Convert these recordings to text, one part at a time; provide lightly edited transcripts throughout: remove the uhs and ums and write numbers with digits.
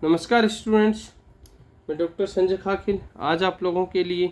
नमस्कार स्टूडेंट्स, मैं डॉक्टर संजय खाकिन आज आप लोगों के लिए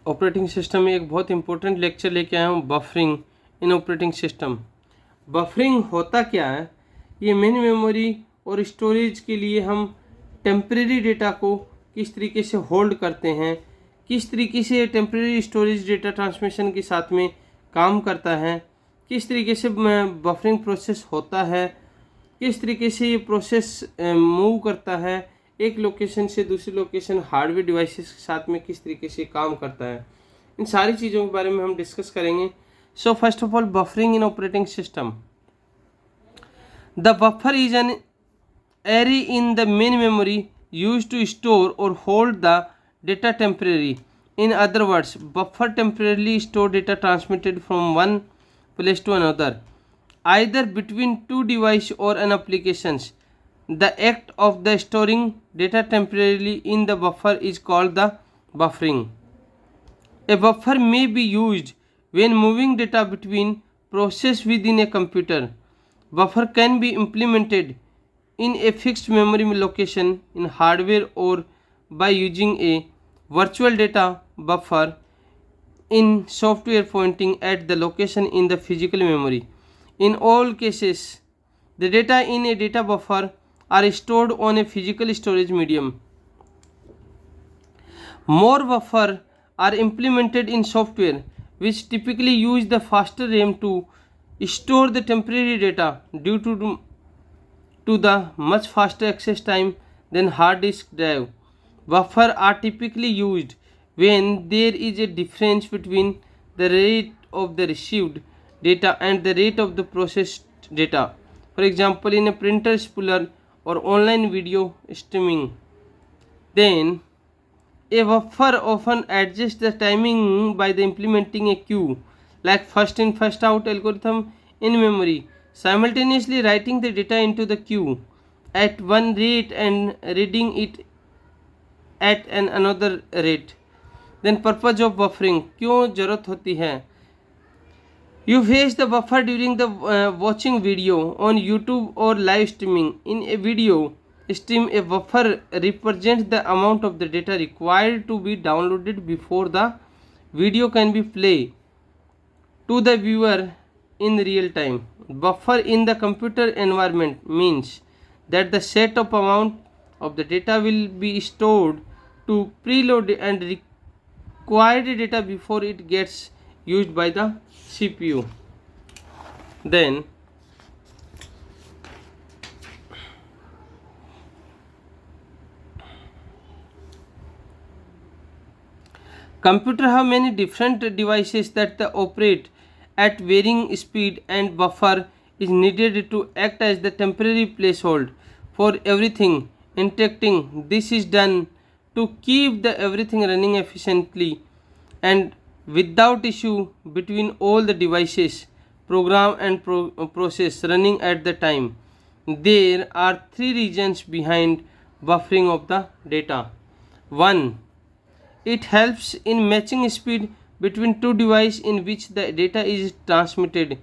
ऑपरेटिंग सिस्टम में एक बहुत इंपॉर्टेंट लेक्चर लेके आया हूँ। Buffering in operating system. Buffering होता क्या है? ये मेन मेमोरी और स्टोरेज के लिए हम टेम्परेरी डेटा को किस तरीके से होल्ड करते हैं, किस तरीके से टेम्परेरी स्टोरेज डेटा ट्रांसमिशन के साथ में काम करता है, किस तरीके से बफरिंग प्रोसेस होता है, किस तरीके से ये प्रोसेस मूव करता है एक लोकेशन से दूसरी लोकेशन, हार्डवेयर डिवाइसेस के साथ में किस तरीके से काम करता है, इन सारी चीज़ों के बारे में हम डिस्कस करेंगे। So first of all, buffering in operating system. The buffer is an array in the main memory use to store or hold the data temporary. In other words, buffer temporarily store data transmitted from one place to another, either between two devices or an applications. The act of the storing data temporarily in the buffer is called the buffering. A buffer may be used when moving data between processes within a computer. Buffer can be implemented in a fixed memory location in hardware or by using a virtual data buffer in software pointing at the location in the physical memory. In all cases, the data in a data buffer are stored on a physical storage medium. More buffers are implemented in software which typically use the faster RAM to store the temporary data due to the much faster access time than hard disk drive. Buffers are typically used when there is a difference between the rate of the received data and the rate of the processed data. For example, in a printer spooler or online video streaming. Then, a buffer often adjusts the timing by the implementing a queue, like first in first out algorithm in memory, simultaneously writing the data into the queue at one rate and reading it at an another rate. Then purpose of buffering, क्यों ज़रूरत होती है? You face the buffer during the watching video on YouTube or live streaming. In a video stream, a buffer represents the amount of the data required to be downloaded before the video can be played to the viewer in real time. Buffer in the computer environment means that the set of amount of the data will be stored to preload and required data before it gets used by the CPU. Then computer have many different devices that operate at varying speed, and buffer is needed to act as the temporary placeholder for everything interacting. This is done to keep the everything running efficiently and without issue between all the devices, program and process running at the time. There are three reasons behind buffering of the data. 1. It helps in matching speed between two devices in which the data is transmitted.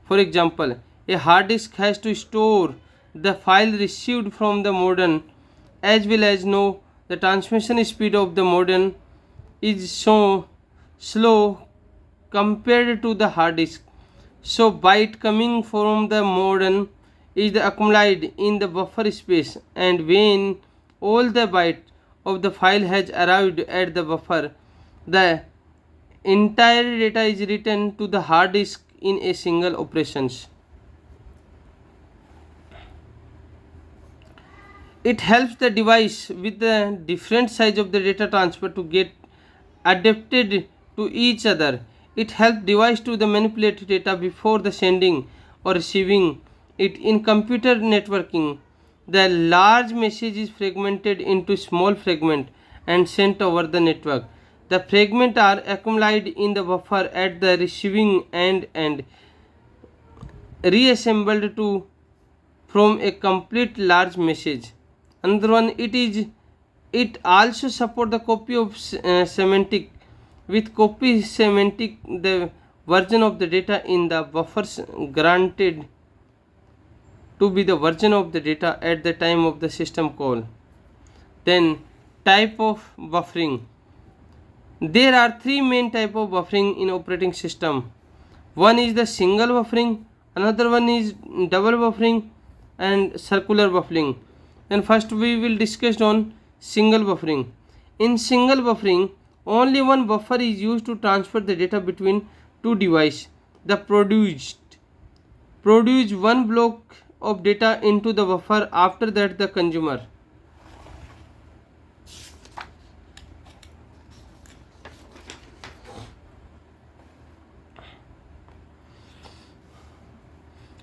For example, a hard disk has to store the file received from the modem as well as know the transmission speed of the modem is so slow compared to the hard disk. So byte coming from the modem is accumulated in the buffer space, and when all the byte of the file has arrived at the buffer, the entire data is written to the hard disk in a single operations. It helps the device with the different size of the data transfer to get adapted to each other. It helps device to the manipulate data before the sending or receiving it. In computer networking, the large message is fragmented into small fragments and sent over the network. The fragments are accumulated in the buffer at the receiving end and reassembled to from a complete large message. Another one, it also support the copy of semantic. With copy semantic, the version of the data in the buffers granted to be the version of the data at the time of the system call. Then type of buffering. There are three main type of buffering in operating system. One is the single buffering, another one is double buffering, and circular buffering. Then first we will discuss on single buffering. In single buffering, only one buffer is used to transfer the data between two devices. The produce one block of data into the buffer. After that, the consumer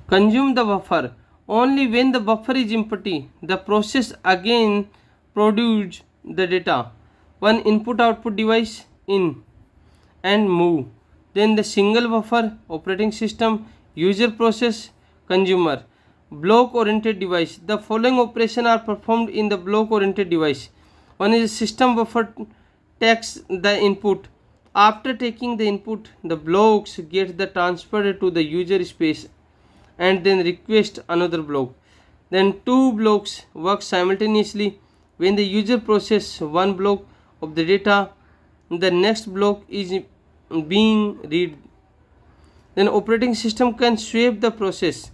consume the buffer. Only when the buffer is empty, the process again produce the data. One input output device in and move. Then the single buffer, operating system, user process, consumer. Block oriented device. The following operations are performed in the block oriented device. One is system buffer takes the input. After taking the input, the blocks get the transferred to the user space and then request another block. Then two blocks work simultaneously. When the user process one block of the data, the next block is being read. Then operating system can swap the process.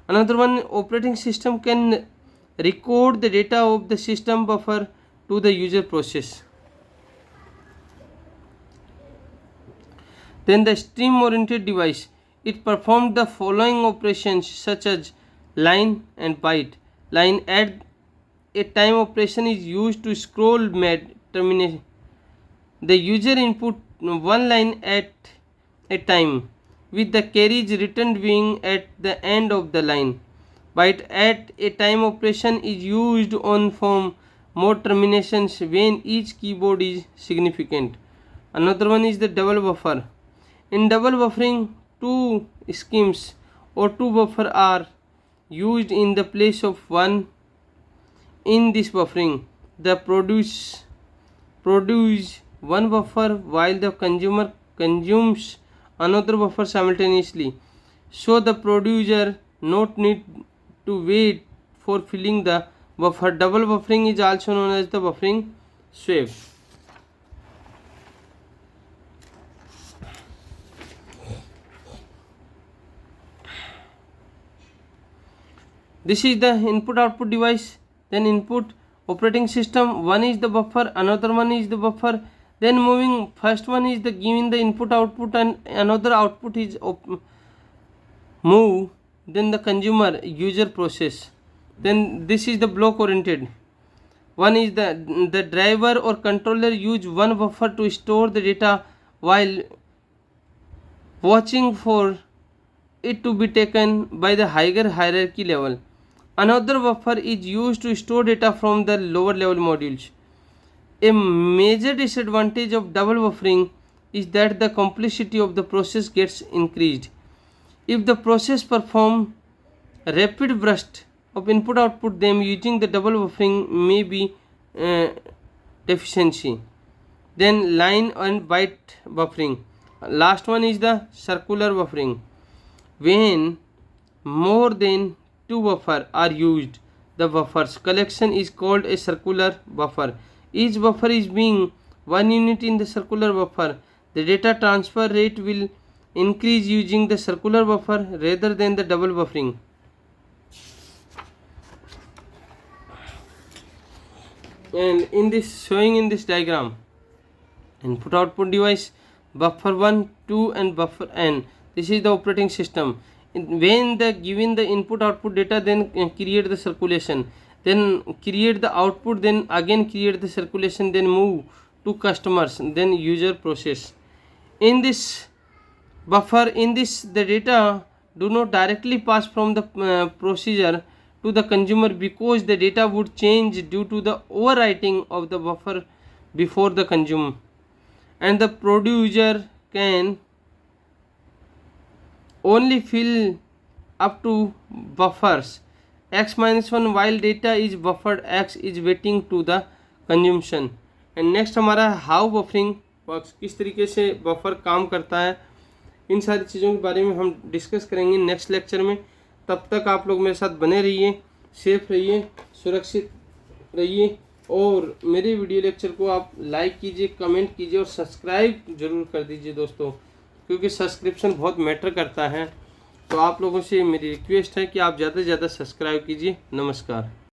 Another one, operating system can record the data of the system buffer to the user process. Then the stream oriented device, it performed the following operations such as line and byte. Line at a time operation is used to scroll termination. The user input one line at a time with the carriage returned being at the end of the line. Byte at a time operation is used on form more terminations when each keyboard is significant. Another one is the double buffer. In double buffering, two schemes or two buffer are used in the place of one. In this buffering, the produce one buffer while the consumer consumes another buffer simultaneously, so the producer not need to wait for filling the buffer. Double buffering is also known as the buffering swap. This is the input output device. Then input operating system, one is the buffer, another one is the buffer. Then moving, first one is the giving the input output and another output is move. Then the consumer user process. Then this is the block oriented. One is the driver or controller use one buffer to store the data while watching for it to be taken by the higher hierarchy level. Another buffer is used to store data from the lower level modules. A major disadvantage of double buffering is that the complexity of the process gets increased. If the process performs rapid burst of input output, then using the double buffering may be deficiency. Then line and byte buffering. Last one is the circular buffering. When more than two buffers are used, the buffers collection is called a circular buffer. Each buffer is being one unit in the circular buffer. The data transfer rate will increase using the circular buffer rather than the double buffering. And in this showing in this diagram, input output device, buffer 1, 2 and buffer n. This is the operating system. When the given the input output data, then create the circulation, then create the output, then again create the circulation, then move to customers, then user process. In this buffer, in this the data do not directly pass from the procedure to the consumer because the data would change due to the overwriting of the buffer before the consumer, and the producer can only fill up to buffers x minus 1 while data is buffered x is waiting to the consumption. And next हमारा how buffering works, किस तरीके से buffer काम करता है, इन सारी चीज़ों के बारे में हम डिस्कस करेंगे नेक्स्ट लेक्चर में. तब तक आप लोग मेरे साथ बने रहिए, सेफ रहिए, सुरक्षित रहिए और मेरे वीडियो लेक्चर को आप लाइक कीजिए, कमेंट कीजिए और सब्सक्राइब जरूर कर दीजिए दोस्तों, क्योंकि सब्सक्रिप्शन बहुत मैटर करता है। तो आप लोगों से मेरी रिक्वेस्ट है कि आप ज़्यादा से ज़्यादा सब्सक्राइब कीजिए। नमस्कार।